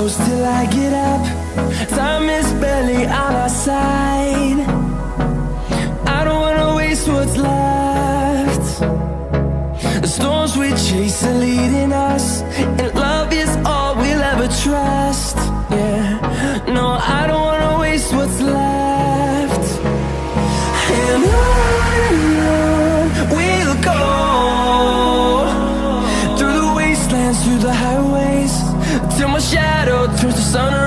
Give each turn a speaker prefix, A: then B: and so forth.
A: close till I get up. Time is barely on our side. I don't wanna waste what's left. The storms we chase are leading us, and love is all we'll ever trust. Yeah, no, I don't wanna waste what's left. And on we'll go, through the wastelands, through the highways, till my shadow turns to sun